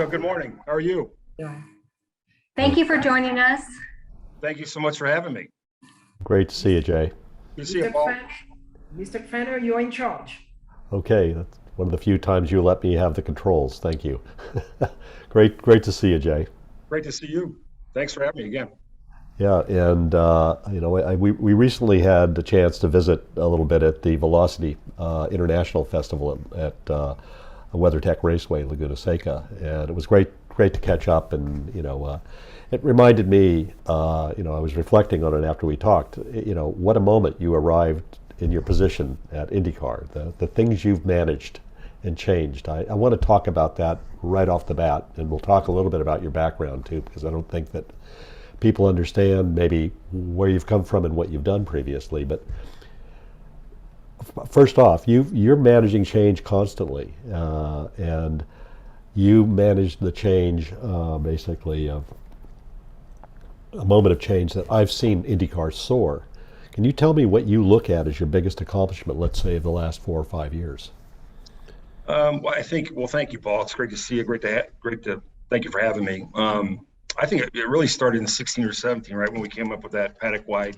Antonio, good morning. How are you? Yeah. Thank you for joining us. Thank you so much for having me. Great to see you, Jay. Good to see you, Mr. Paul. Mr. Krenner, you're in charge. Okay, that's one of the few times you let me have the controls. Thank you. Great to see you, Jay. Great to see you. Thanks for having me again. Yeah, and we recently had the chance to visit a little bit at the Velocity International Festival at WeatherTech Raceway, Laguna Seca, and it was great to catch up. And it reminded me, I was reflecting on it after we talked. What a moment you arrived in your position at IndyCar. The things you've managed and changed. I want to talk about that right off the bat, and we'll talk a little bit about your background too, because I don't think that people understand maybe where you've come from and what you've done previously. But first off, you're managing change constantly, and you managed the change basically of a moment of change that I've seen IndyCar soar. Can you tell me what you look at as your biggest accomplishment, let's say, of the last 4 or 5 years? Well, thank you, Paul. It's great to see you. Great to thank you for having me. I think it really started in 16 or 17, right, when we came up with that paddock-wide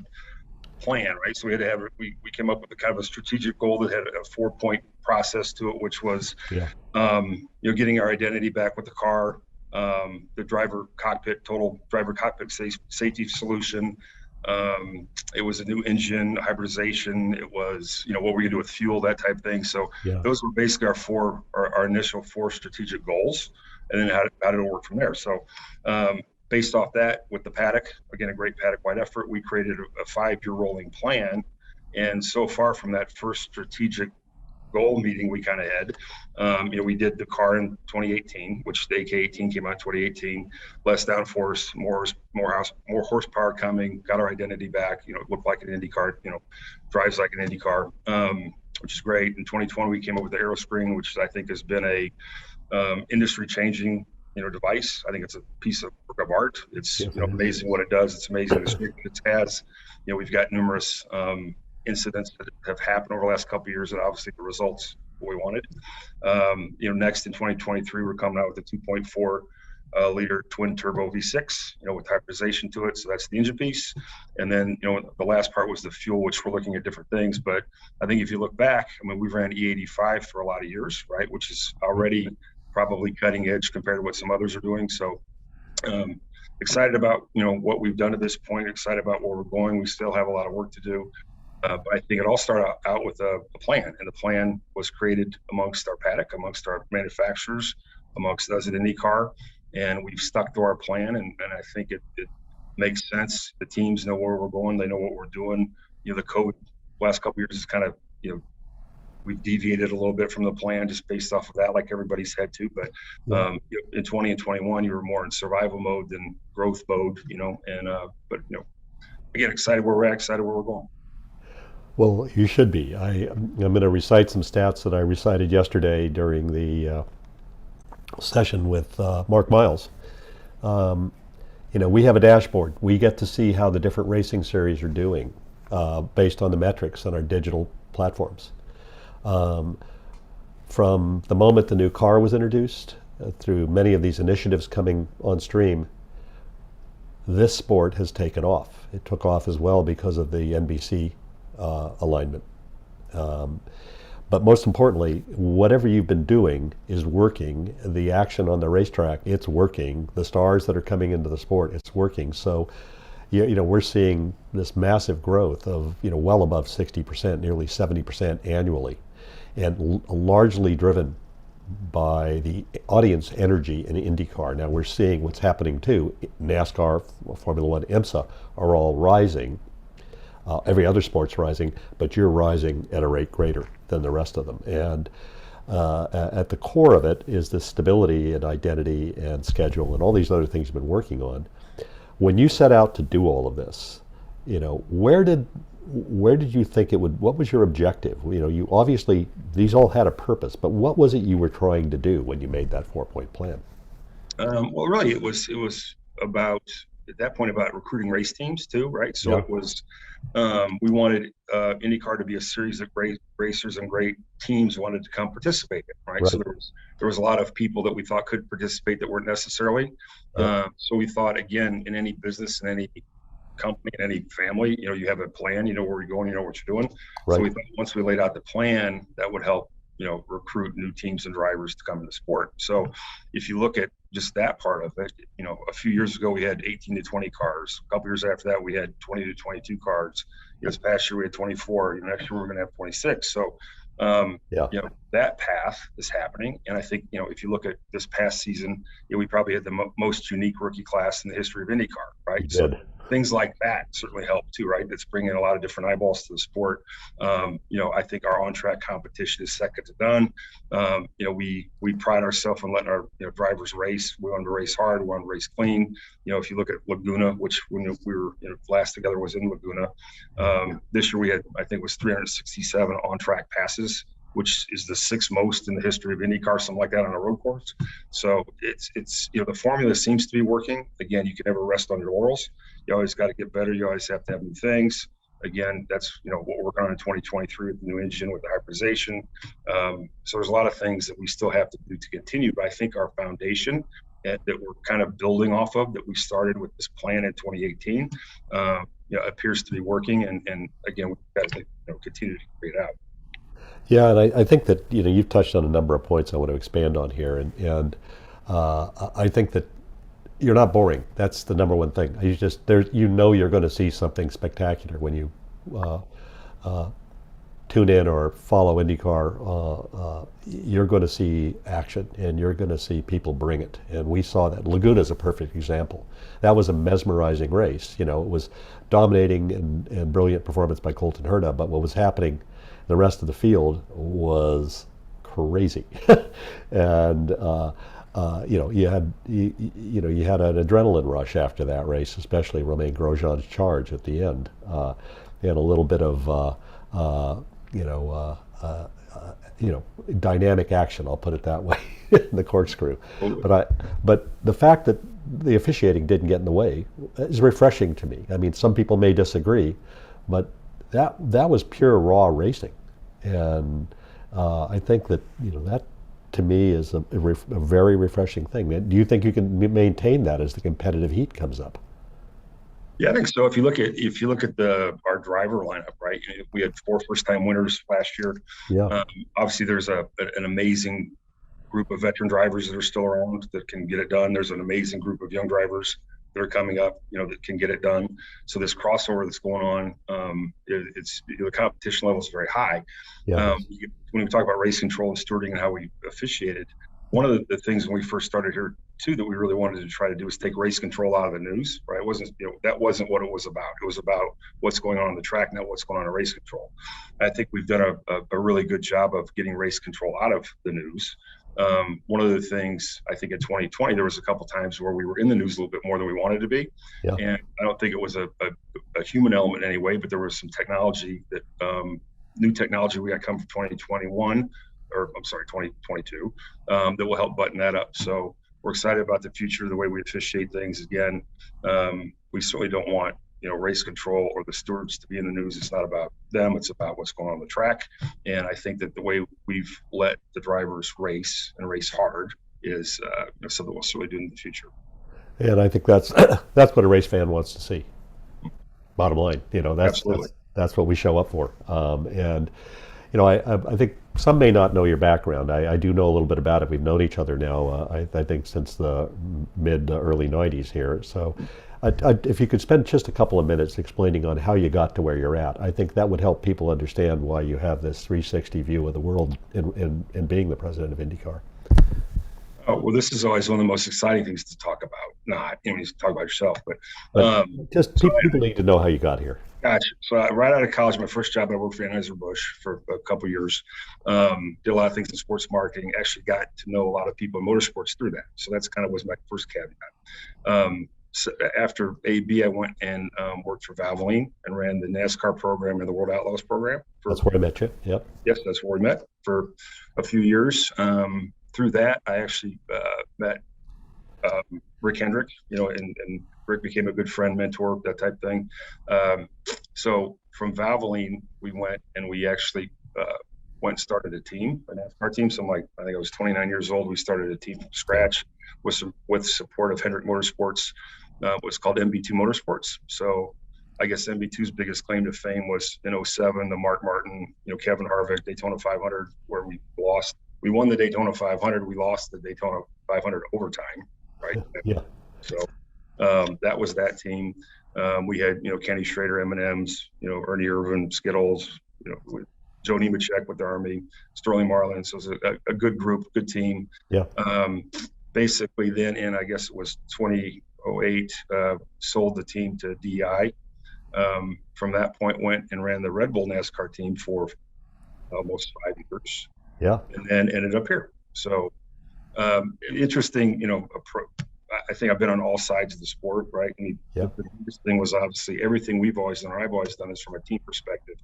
plan, right? So we came up with a kind of a strategic goal that had a 4-point process to it, which was, Yeah. getting our identity back with the car, the total driver cockpit safety solution. It was a new engine, hybridization. It was, what we're gonna do with fuel, that type of thing. So Yeah. those were basically our initial 4 strategic goals, and then how did it work from there? So based off that, with the paddock, again, a great paddock-wide effort, we created a 5-year rolling plan. And so far from that first strategic goal meeting we kind of had, we did the car in 2018, which the AK-18 came out in 2018, less downforce, more horsepower coming, got our identity back, looked like an Indy car, drives like an Indy car, which is great. In 2020, we came up with the Aero Spring, which I think has been a industry changing device. I think it's a piece of work of art. It's Yes, it is. amazing what it does. It's amazing the strength it has. We've got numerous incidents that have happened over the last couple of years, and obviously the results what we wanted. Next in 2023, we're coming out with a 2.4 liter twin turbo V6, with hybridization to it. So that's the engine piece. And then, the last part was the fuel, which we're looking at different things. But I think if you look back, we've ran E85 for a lot of years, right? Which is already probably cutting edge compared to what some others are doing. So excited about, what we've done at this point, excited about where we're going. We still have a lot of work to do. But I think it all started out with a plan, and the plan was created amongst our paddock, amongst our manufacturers, amongst us at IndyCar, and we've stuck to our plan, and I think it makes sense. The teams know where we're going, they know what we're doing. The COVID last couple of years is kind of, we've deviated a little bit from the plan just based off of that, like everybody's had to. But in 20 and 21, you were more in survival mode than growth mode, but again, excited where we're at, excited where we're going. Well, you should be. I'm going to recite some stats that I recited yesterday during the session with Mark Miles. We have a dashboard. We get to see how the different racing series are doing based on the metrics on our digital platforms. From the moment the new car was introduced, through many of these initiatives coming on stream, this sport has taken off. It took off as well because of the NBC alignment. But most importantly, whatever you've been doing is working. The action on the racetrack, it's working. The stars that are coming into the sport, it's working. So, we're seeing this massive growth of, well above 60%, nearly 70% annually, and largely driven by the audience energy in IndyCar. Now we're seeing what's happening too. NASCAR, Formula One, IMSA are all rising. Every other sport's rising, but you're rising at a rate greater than the rest of them. And at the core of it is the stability and identity and schedule and all these other things you've been working on. When you set out to do all of this, where did you think it would, what was your objective? You obviously, these all had a purpose, but what was it you were trying to do when you made that 4-point plan? Well, really, it was about at that point about recruiting race teams too, right? So Yeah. it was, we wanted IndyCar to be a series of great racers and great teams wanted to come participate in, right? Right. So there was a lot of people that we thought could participate that weren't necessarily. Yeah. So we thought, again, in any business, in any company, in any family, you have a plan, you know where you're going, you know what you're doing. Right. So we thought once we laid out the plan, that would help, recruit new teams and drivers to come to the sport. So if you look at just that part of it, a few years ago we had 18 to 20 cars. A couple years after that we had 20 to 22 cars. This past year we had 24. Next year we're going to have 26. So that path is happening. And I think, if you look at this past season, we probably had the most unique rookie class in the history of IndyCar, right? So things like that certainly help too, right? That's bringing a lot of different eyeballs to the sport. I think our on-track competition is second to none. We pride ourselves on letting our drivers race. We want to race hard. We want to race clean. If you look at Laguna, which when we were last together was in Laguna, this year we had, I think it was 367 on-track passes, which is the sixth most in the history of IndyCar, something like that on a road course. So it's the formula seems to be working. Again, you can never rest on your laurels. You always got to get better. You always have to have new things. Again, that's what we're working on in 2023 with the new engine, with the hybridization. So there's a lot of things that we still have to do to continue. But I think our foundation that we're kind of building off of, that we started with this plan in 2018, appears to be working. And again, we've got to continue to create out. Yeah, and I think that you've touched on a number of points I want to expand on here, and I think that you're not boring. That's the number one thing. You're going to see something spectacular when you tune in or follow IndyCar. You're going to see action, and you're going to see people bring it. And we saw that. Laguna is a perfect example. That was a mesmerizing race. It was dominating and brilliant performance by Colton Herta, but what was happening the rest of the field was crazy. And you had an adrenaline rush after that race, especially Romain Grosjean's charge at the end, and a little bit of dynamic action. I'll put it that way, the corkscrew. But the fact that the officiating didn't get in the way is refreshing to me. I mean, some people may disagree, but that was pure raw racing, and I think that that to me is a very refreshing thing. Do you think you can maintain that as the competitive heat comes up? Yeah, I think so. If you look at our driver lineup, right? We had 4 first-time winners last year. Yeah. Obviously, there's an amazing group of veteran drivers that are still around that can get it done. There's an amazing group of young drivers that are coming up, that can get it done. So this crossover that's going on, the competition level is very high. Yeah. When we talk about race control and stewarding and how we officiated, one of the things when we first started here too that we really wanted to try to do is take race control out of the news, right? It wasn't, that wasn't what it was about. It was about what's going on the track, not what's going on in race control. I think we've done a really good job of getting race control out of the news. One of the things I think in 2020, there was a couple times where we were in the news a little bit more than we wanted to be. Yeah. And I don't think it was a human element in any way, but there was some technology that, new technology we got coming from 2021, or I'm sorry, 2022, that will help button that up. So we're excited about the future, the way we officiate things. Again, we certainly don't want, race control or the stewards to be in the news. It's not about them. It's about what's going on the track. And I think that the way we've let the drivers race and race hard is something we'll certainly do in the future. And I think that's what a race fan wants to see. Bottom line, that's what we show up for. And I think some may not know your background. I do know a little bit about it. We've known each other now, I think, since the early 90s here. So if you could spend just a couple of minutes explaining on how you got to where you're at, I think that would help people understand why you have this 360 view of the world in being the president of IndyCar. Oh, well, this is always one of the most exciting things to talk about. Not, you talk about yourself, but just people need to know how you got here. Gotcha. So right out of college, my first job, I worked for Anheuser-Busch for a couple of years. Did a lot of things in sports marketing. Actually got to know a lot of people in motorsports through that. So that's kind of was my first caveat. So after AB, I went and worked for Valvoline and ran the NASCAR program and the World Outlaws program. That's where I met you. Yep. Yes, that's where we met for a few years. Through that, I actually met Rick Hendrick, and Rick became a good friend, mentor, that type thing. So from Valvoline, we went and we actually went and started a team, an NASCAR team. So I think I was 29 years old. We started a team from scratch with support of Hendrick Motorsports. What's called MB2 Motorsports. So I guess MB2's biggest claim to fame was in 07, the Mark Martin, Kevin Harvick Daytona 500, where we lost. We won the Daytona 500. We lost the Daytona 500 overtime, right? Yeah. So that was that team. We had, Kenny Schrader, M&M's, Ernie Irvin, Skittles, Joe Nemechek with the Army, Sterling Marlin. So it was a good group, good team. Yeah. Basically then I guess it was 2008, sold the team to DEI. From that point went and ran the Red Bull NASCAR team for almost 5 years. Yeah. And then ended up here. So interesting, I think I've been on all sides of the sport, right? And the biggest thing was obviously everything we've always done, or I've always done, is from a team perspective,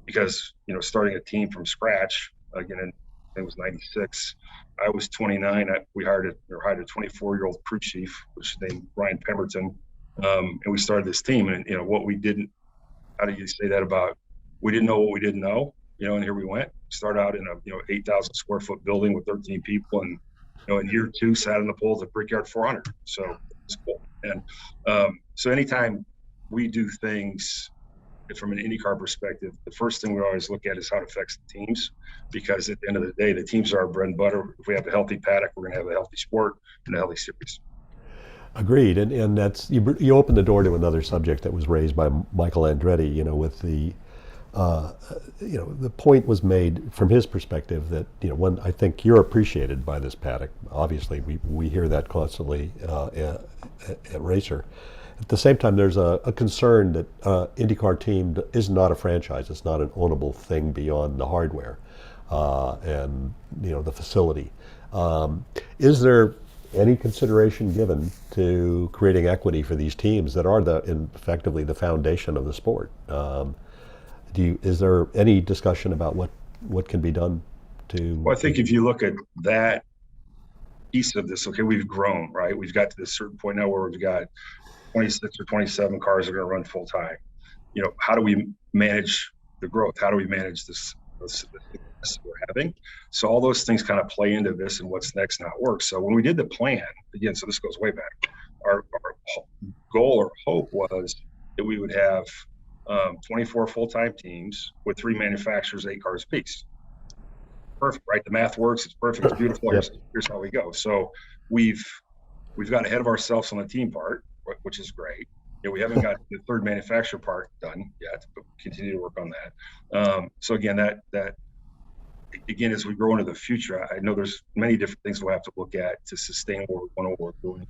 because starting a team from scratch again, it was 96. I was 29. We hired a 24-year-old crew chief, which is named Ryan Pemberton, and we started this team. And what we didn't, how do you say that about? We didn't know what we didn't know, and here we went. Started out in a 8,000 square foot building with 13 people, and in year 2 sat on the poles at Brickyard 400. So it's cool. And so anytime we do things from an IndyCar perspective, the first thing we always look at is how it affects the teams, because at the end of the day, the teams are our bread and butter. If we have a healthy paddock, we're going to have a healthy sport and a healthy series. Agreed. And that's, you opened the door to another subject that was raised by Michael Andretti, with the the point was made from his perspective that, when I think you're appreciated by this paddock, obviously we hear that constantly at Racer. At the same time, there's a concern that IndyCar team is not a franchise. It's not an ownable thing beyond the hardware and the facility. Is there any consideration given to creating equity for these teams that are effectively the foundation of the sport? Is there any discussion about what can be done to? Well, I think if you look at that piece of this, okay, we've grown, right? We've got to this certain point now where we've got 26 or 27 cars that are going to run full time. How do we manage the growth? How do we manage this success we're having? So all those things kind of play into this and what's next and how it works. So when we did the plan, again, so this goes way back, our goal or hope was that we would have 24 full-time teams with 3 manufacturers, 8 cars apiece. Perfect, right? The math works. It's perfect. It's beautiful. Yep. Here's how we go. So we've got ahead of ourselves on the team part, which is great. We haven't got the third manufacturer part done yet, but we continue to work on that. So again, that again, as we grow into the future, I know there's many different things we'll have to look at to sustain what we're doing.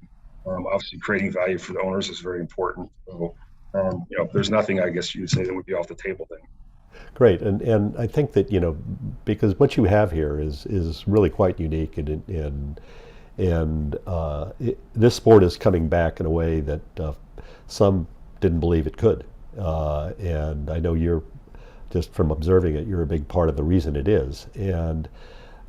Obviously, creating value for the owners is very important. So, there's nothing, I guess you would say, that would be off the table then. Great, and I think that because what you have here is really quite unique, and this sport is coming back in a way that some didn't believe it could, and I know you're, just from observing it, you're a big part of the reason it is. And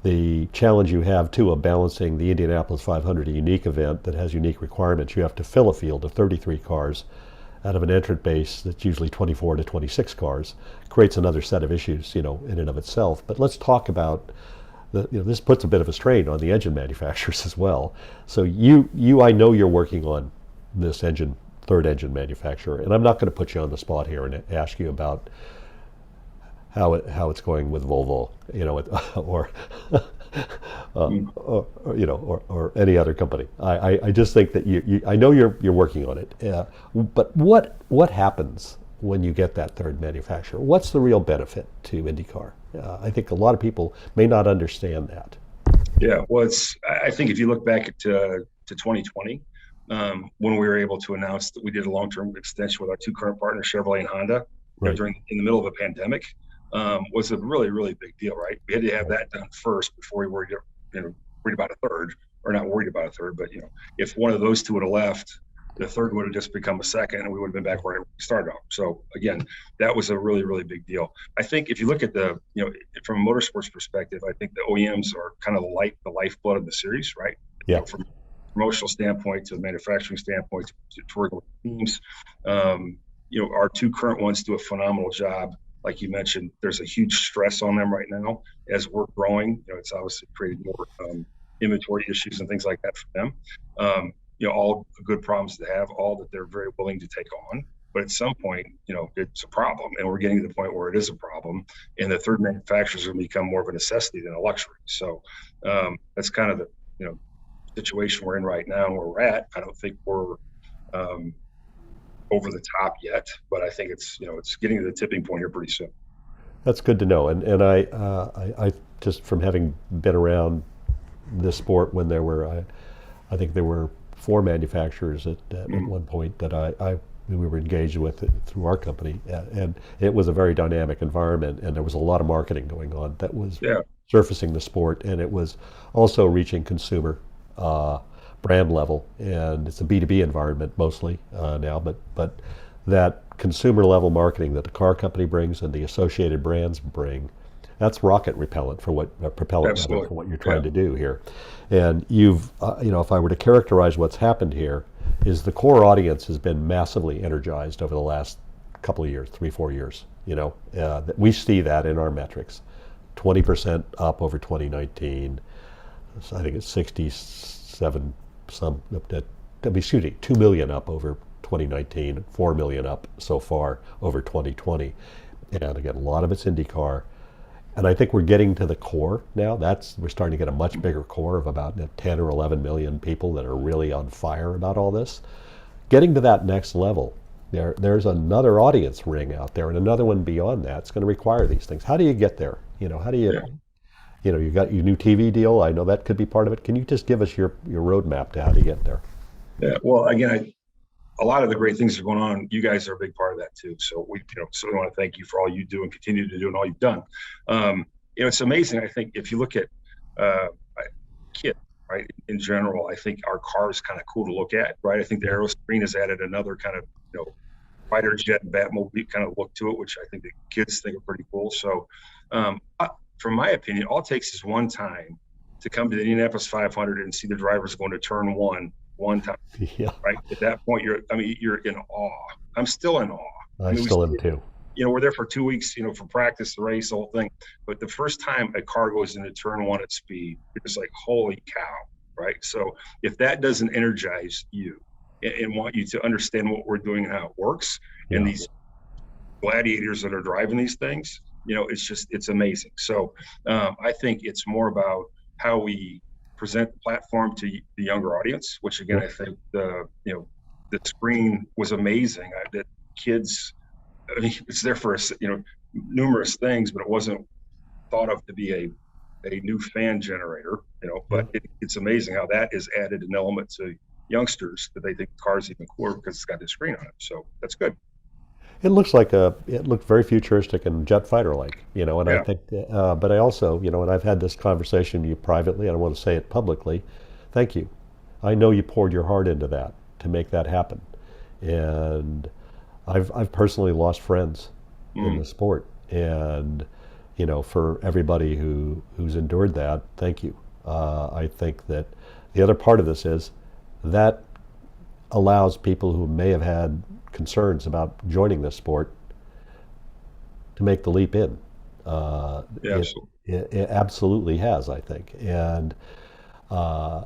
the challenge you have too of balancing the Indianapolis 500, a unique event that has unique requirements. You have to fill a field of 33 cars out of an entrant base that's usually 24 to 26 cars, creates another set of issues, in and of itself. But let's talk about this puts a bit of a strain on the engine manufacturers as well. So I know you're working on this third engine manufacturer, and I'm not going to put you on the spot here and ask you about how it's going with Volvo, or any other company. I just think that I know you're working on it. But what happens when you get that third manufacturer? What's the real benefit to IndyCar? I think a lot of people may not understand that. Yeah, well, I think if you look back to 2020, when we were able to announce that we did a long-term extension with our 2 current partners, Chevrolet and Honda, right, in the middle of a pandemic, was a really, really big deal, right? We had to have that done first before we worried about a third, or not worried about a third, but if one of those 2 would have left, the third would have just become a second, and we would have been back where we started off. So again, that was a really, really big deal. I think if you look at from a motorsports perspective, I think the OEMs are kind of the lifeblood of the series, right? Yeah. From promotional standpoint to a manufacturing standpoint to working with teams. Our two current ones do a phenomenal job. Like you mentioned, there's a huge stress on them right now as we're growing. It's obviously created more inventory issues and things like that for them. All good problems to have, all that they're very willing to take on. But at some point, it's a problem, and we're getting to the point where it is a problem, and the third manufacturers are going to become more of a necessity than a luxury. So that's kind of the situation we're in right now and where we're at. I don't think we're over the top yet, but I think it's getting to the tipping point here pretty soon. That's good to know. And I just from having been around this sport when I think there were 4 manufacturers at one point that we were engaged with through our company, and it was a very dynamic environment, and there was a lot of marketing going on that was surfacing the sport, and it was also reaching consumer brand level, and it's a B2B environment mostly now, but that consumer level marketing that the car company brings and the associated brands bring, that's rocket propellant for what you're trying to do here. And you've if I were to characterize what's happened here, is the core audience has been massively energized over the last couple of years, 3-4 years. We see that in our metrics, 20% up over 2019. So I think it's 67 some. 2 million up over 2019, 4 million up so far over 2020, and again, a lot of it's IndyCar. And I think we're getting to the core now. We're starting to get a much bigger core of about 10 or 11 million people that are really on fire about all this. Getting to that next level, there's another audience ring out there, and another one beyond that. It's going to require these things. How do you get there? How do you, you got your new TV deal. I know that could be part of it. Can you just give us your roadmap to how to get there? Yeah. Well, again, a lot of the great things that are going on, you guys are a big part of that too. So we, certainly want to thank you for all you do and continue to do and all you've done. It's amazing. I think if you look at kit, right, in general, I think our car is kind of cool to look at, right? I think the aero screen has added another kind of, fighter jet Batmobile kind of look to it, which I think the kids think are pretty cool. So from my opinion, all it takes is one time to come to the Indianapolis 500 and see the drivers going to turn one time. Yeah. Right. At that point, you're in awe. I'm still in awe. I still am too. We're there for 2 weeks, for practice, the race, the whole thing. But the first time a car goes into turn 1 at speed, you're just like, holy cow, right? So if that doesn't energize you and want you to understand what we're doing and how it works, and these gladiators that are driving these things, it's amazing. So I think it's more about how we present the platform to the younger audience, which again, I think the screen was amazing. That kids, it's there for numerous things, but it wasn't thought of to be a new fan generator, but it's amazing how that has added an element to youngsters that they think the car's even cooler because it's got the screen on it. So that's good. It looks very futuristic and jet fighter like, and I think, but I also, and I've had this conversation with you privately, I don't want to say it publicly. Thank you. I know you poured your heart into that to make that happen. And I've personally lost friends in the sport, and, for everybody who's endured that, thank you. I think that the other part of this is that allows people who may have had concerns about joining this sport to make the leap in. It absolutely has, I think. And I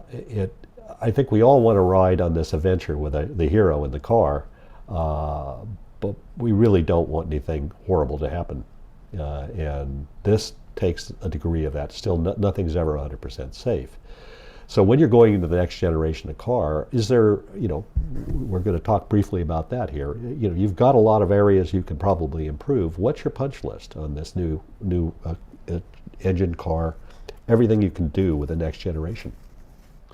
think we all want to ride on this adventure with the hero in the car, but we really don't want anything horrible to happen. And this takes a degree of that. Still, nothing's ever 100% safe. So when you're going into the next generation of car, is there, we're going to talk briefly about that here. You've got a lot of areas you can probably improve. What's your punch list on this new engine car, everything you can do with the next generation?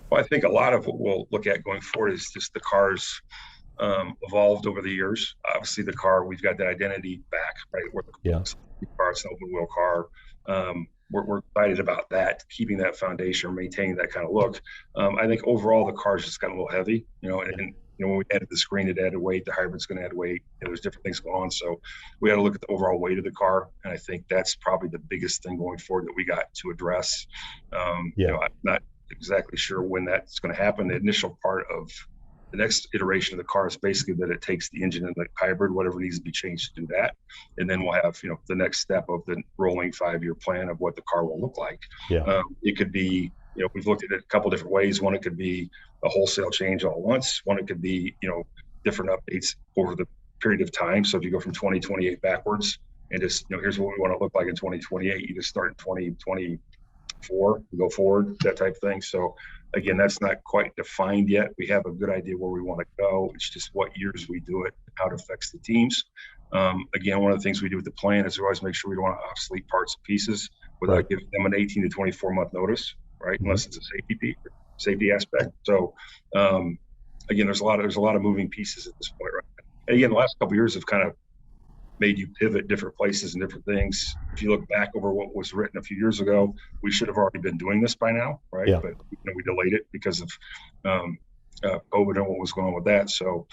Well, I think a lot of what we'll look at going forward is just the cars evolved over the years. Obviously, the car, we've got that identity back, right? Where the car, it's an open wheel car. We're excited about that, keeping that foundation, maintaining that kind of look. I think overall the car's just got a little heavy, and when we added the screen, it added weight. The hybrid's going to add weight. There's different things going on. So we got to look at the overall weight of the car. And I think that's probably the biggest thing going forward that we got to address. I'm not exactly sure when that's going to happen. The initial part of the next iteration of the car is basically that it takes the engine and the hybrid, whatever needs to be changed to do that. And then we'll have, the next step of the rolling 5-year plan of what the car will look like. Yeah. It could be, we've looked at it a couple different ways. One, it could be a wholesale change all at once. One, it could be, different updates over the period of time. So if you go from 2028 backwards and just, here's what we want to look like in 2028, you just start in 2024, go forward, that type of thing. So again, that's not quite defined yet. We have a good idea where we want to go. It's just what years we do it, how it affects the teams. Again, one of the things we do with the plan is we always make sure we don't want to obsolete parts and pieces without giving them an 18 to 24 month notice, right? Mm-hmm. Unless it's a safety aspect. So again, there's a lot of moving pieces at this point, right? And again, the last couple of years have kind of made you pivot different places and different things. If you look back over what was written a few years ago, we should have already been doing this by now, right? Yeah. But we delayed it because of COVID and what was going on with that. So,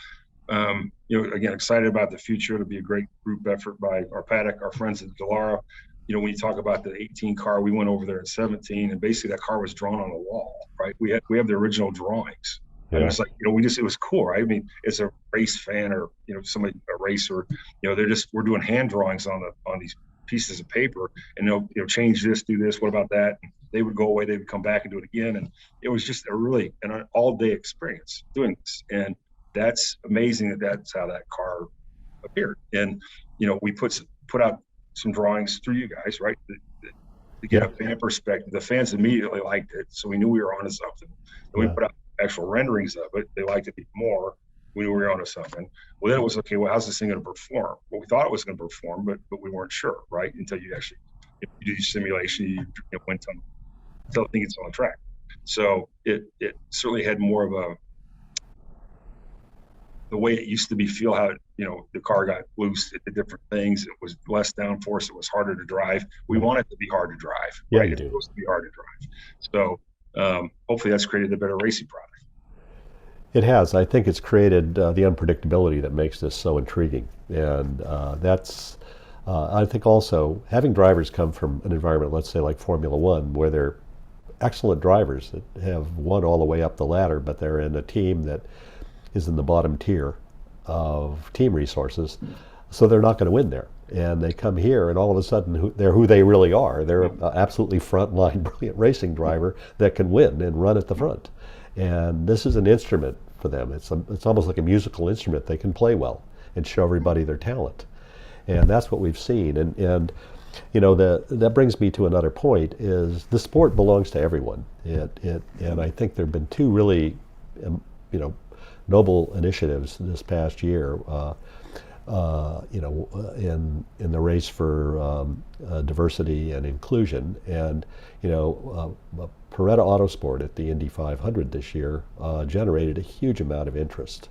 again, excited about the future. It'll be a great group effort by our paddock, our friends at Dallara. When you talk about the 18 car, we went over there at 17, and basically that car was drawn on the wall, right? We have the original drawings. Yeah. And it's like, it was cool, right? I mean, as a race fan or, somebody, a racer, we're doing hand drawings on these pieces of paper, and they'll change this, do this, what about that? And they would go away, they would come back and do it again. And it was just an all-day experience doing this. And that's amazing that that's how that car appeared. And, we put out some drawings through you guys, right? To get a fan perspective. The fans immediately liked it, so we knew we were onto something. And we put out actual renderings of it. They liked it even more. We knew we were onto something. Well, then it was, okay, well, how's this thing going to perform? Well, we thought it was going to perform, but we weren't sure, right? Until you actually do your simulation, you went on until the thing gets on track. So it certainly had more of the way it used to be, feel how the car got loose at the different things. It was less downforce. It was harder to drive. We want it to be hard to drive. Yeah, right? you do. It's supposed to be hard to drive. So hopefully that's created a better racing product. It has. I think it's created the unpredictability that makes this so intriguing. And that's, I think also, having drivers come from an environment, let's say like Formula One, where they're excellent drivers that have won all the way up the ladder, but they're in a team that is in the bottom tier of team resources, so they're not going to win there. And they come here, and all of a sudden, they're who they really are. They're an absolutely frontline, brilliant racing driver that can win and run at the front. And this is an instrument for them. It's almost like a musical instrument. They can play well and show everybody their talent. And that's what we've seen. And that brings me to another point, is the sport belongs to everyone. And I think there have been two really, noble initiatives this past year, in the race for diversity and inclusion. And, Paretta Autosport at the Indy 500 this year generated a huge amount of interest.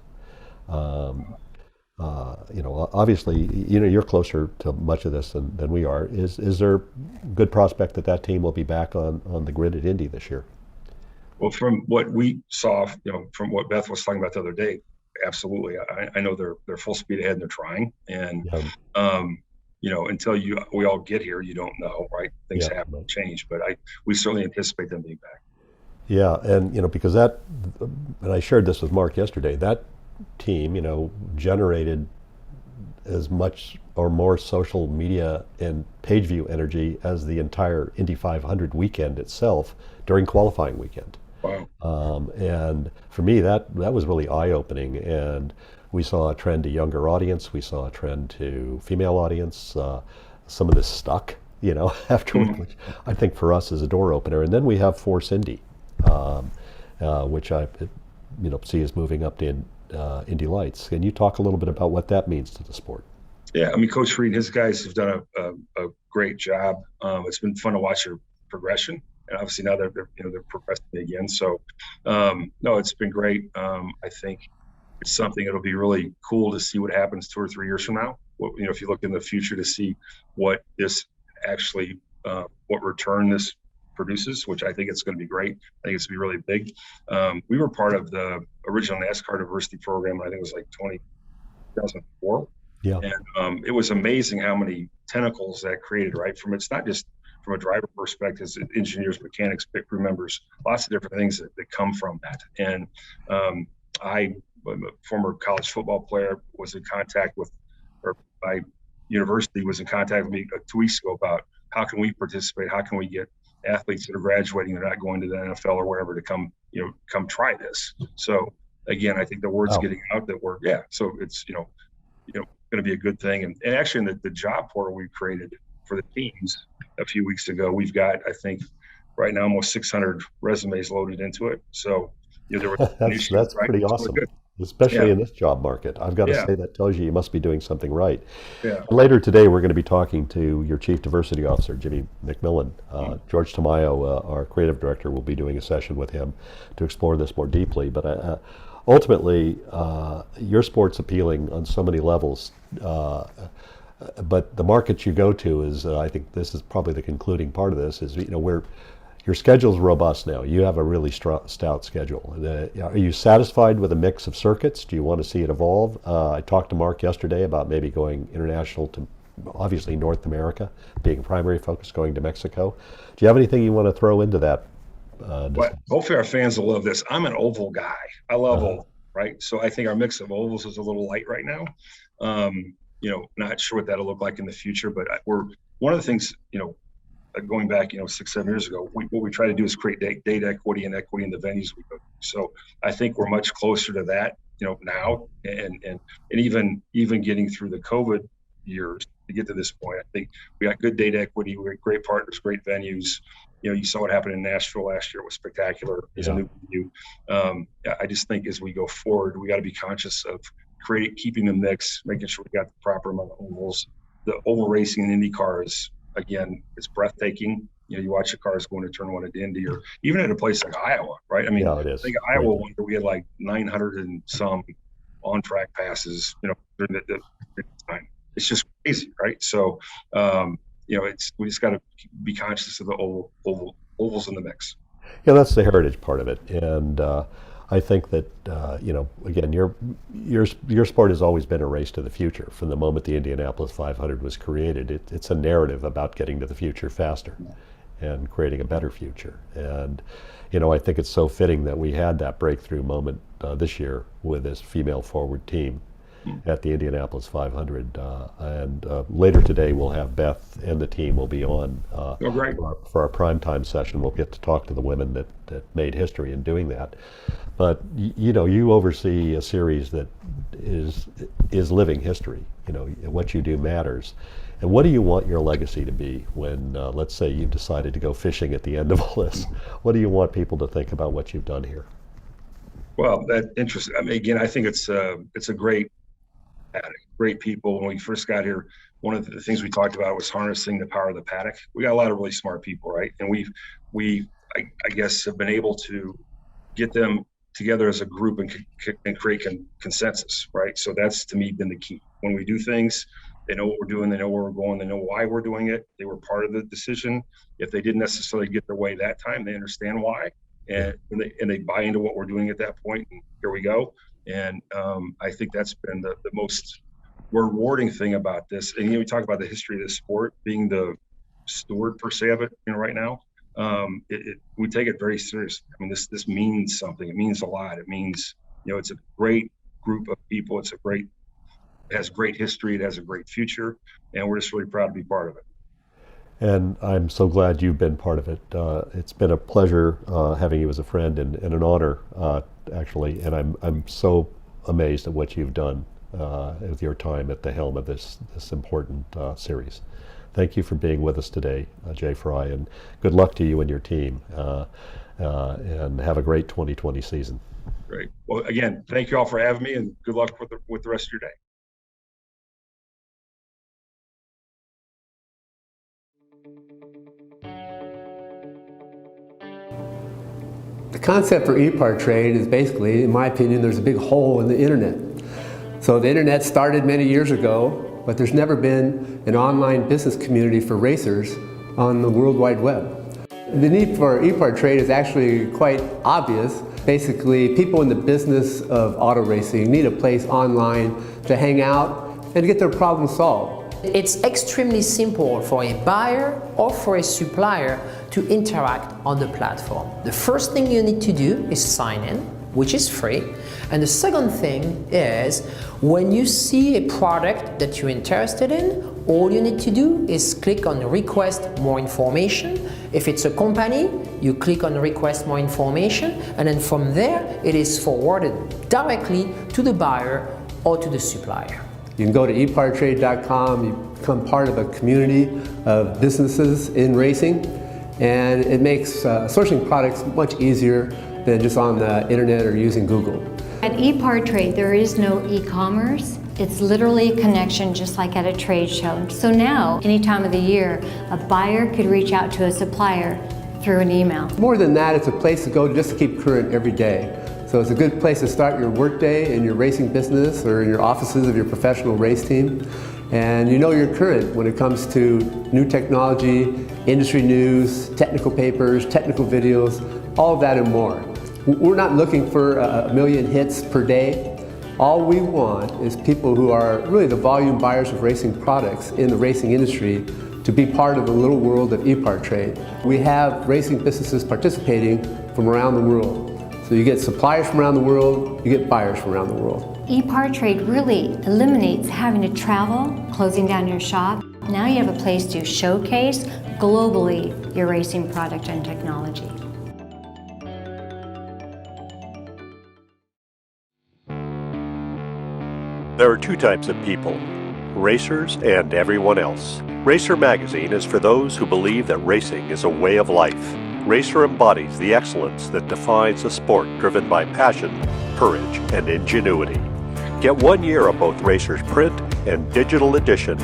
Obviously, you're closer to much of this than we are. Is there good prospect that team will be back on the grid at Indy this year? Well, from what we saw, from what Beth was talking about the other day, absolutely. I know they're full speed ahead and they're trying. And, until we all get here, you don't know, right? Things happen, change, but we certainly anticipate them being back. Yeah. And, because and I shared this with Mark yesterday, that team, generated as much or more social media and page view energy as the entire Indy 500 weekend itself during qualifying weekend. Wow. And for me, that was really eye-opening. And we saw a trend to younger audience. We saw a trend to female audience. Some of this stuck, afterward, which I think for us is a door opener. And then we have Force Indy, which I see is moving up to Indy Lights. Can you talk a little bit about what that means to the sport? Yeah, I mean, Coach Frye and his guys have done a great job. It's been fun to watch their progression. And obviously now they're progressing again. So, no, it's been great. I think it's something that'll be really cool to see what happens 2 or 3 years from now. If you look in the future to see what this actually, what return this produces, which I think it's going to be great. I think it's going to be really big. We were part of the original NASCAR diversity program. I think it was like 2004. Yeah. And it was amazing how many tentacles that created, right? It's not just from a driver perspective, engineers, mechanics, pit crew members, lots of different things that come from that. And I'm a former college football player, was in contact with, or my university was in contact with me 2 weeks ago about how can we participate, how can we get athletes that are graduating, they're not going to the NFL or wherever, to come try this. So again, I think the word's getting out that so it's going to be a good thing. And actually, in the job portal we created for the teams a few weeks ago, we've got, I think, right now almost 600 resumes loaded into it. So there were that's pretty awesome, especially in this job market. I've got to say, that tells you must be doing something right. Yeah. Later today, we're going to be talking to your Chief Diversity Officer, Jimmy McMillan. George Tamayo, our creative director, will be doing a session with him to explore this more deeply. But ultimately, your sport's appealing on so many levels. But the market you go to is, I think this is probably the concluding part of this, is your schedule's robust now. You have a really stout schedule. Are you satisfied with a mix of circuits? Do you want to see it evolve? I talked to Mark yesterday about maybe going international to, obviously, North America, being a primary focus, going to Mexico. Do you have anything you want to throw into that? Hopefully our fans will love this. I'm an oval guy. I love oval, right? So I think our mix of ovals is a little light right now. Not sure what that'll look like in the future, but we're one of the things, going back, 6-7 years ago, what we try to do is create data equity and equity in the venues we go to. So I think we're much closer to that, now, and even getting through the COVID years to get to this point. I think we got good data equity. We got great partners, great venues. You saw what happened in Nashville last year. It was spectacular. It's a new venue. I just think as we go forward, we got to be conscious of keeping the mix, making sure we got the proper amount of ovals. The oval racing in IndyCar is, again, it's breathtaking. You watch the cars going to turn one at Indy, or even at a place like Iowa, right? I mean, it is. I think Iowa one where we had like 900 and some on-track passes, during the time. It's just crazy, right? So, we just got to be conscious of the ovals in the mix. Yeah, that's the heritage part of it, and I think that again, your sport has always been a race to the future. From the moment the Indianapolis 500 was created, it's a narrative about getting to the future faster and creating a better future. And I think it's so fitting that we had that breakthrough moment this year with this female forward team at the Indianapolis 500. And later today, we'll have Beth and the team will be on for our primetime session. We'll get to talk to the women that made history in doing that. But you oversee a series that is living history. What you do matters. And what do you want your legacy to be when, let's say, you've decided to go fishing at the end of all this? What do you want people to think about what you've done here? Well, that's interesting. I mean, again, I think it's a great people. When we first got here, one of the things we talked about was harnessing the power of the paddock. We got a lot of really smart people, right? And I guess, have been able to get them together as a group and create consensus, right? So that's, to me, been the key. When we do things, they know what we're doing, they know where we're going, they know why we're doing it. They were part of the decision. If they didn't necessarily get their way that time, they understand why, and they buy into what we're doing at that point. And here we go. And I think that's been the most rewarding thing about this. And we talk about the history of this sport, being the steward per se of it, right now. We take it very seriously. I mean, this means something. It means a lot. It means, it's a great group of people. It has great history. It has a great future, and we're just really proud to be part of it. And I'm so glad you've been part of it. It's been a pleasure having you as a friend, and an honor, actually. And I'm so amazed at what you've done with your time at the helm of this important series. Thank you for being with us today, Jay Frye, and good luck to you and your team. And have a great 2020 season. Great. Well, again, thank you all for having me, and good luck with the rest of your day. The concept for EPARTRADE is basically, in my opinion, there's a big hole in the internet. So the internet started many years ago, but there's never been an online business community for racers on the World Wide Web. The need for EPARTRADE is actually quite obvious. Basically, people in the business of auto racing need a place online to hang out and to get their problems solved. It's extremely simple for a buyer or for a supplier to interact on the platform. The first thing you need to do is sign in, which is free. And the second thing is, when you see a product that you're interested in, all you need to do is click on request more information. If it's a company, you click on request more information, and then from there, it is forwarded directly to the buyer or to the supplier. You can go to EPARTRADE.com, you become part of a community of businesses in racing, and it makes sourcing products much easier than just on the internet or using Google. At EPARTRADE, there is no e-commerce. It's literally a connection just like at a trade show. So now, any time of the year, a buyer could reach out to a supplier through an email. More than that, it's a place to go just to keep current every day. So it's a good place to start your workday in your racing business or in your offices of your professional race team. And you know you're current when it comes to new technology, industry news, technical papers, technical videos, all of that and more. We're not looking for a million hits per day. All we want is people who are really the volume buyers of racing products in the racing industry to be part of the little world of EPARTRADE. We have racing businesses participating from around the world. So you get suppliers from around the world, you get buyers from around the world. EPARTRADE really eliminates having to travel, closing down your shop. Now you have a place to showcase globally your racing product and technology. There are two types of people, racers and everyone else. Racer Magazine is for those who believe that racing is a way of life. Racer embodies the excellence that defines a sport driven by passion, courage, and ingenuity. Get 1 year of both Racer's print and digital edition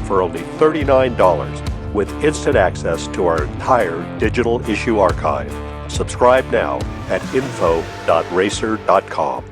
for only $39 with instant access to our entire digital issue archive. Subscribe now at info.racer.com.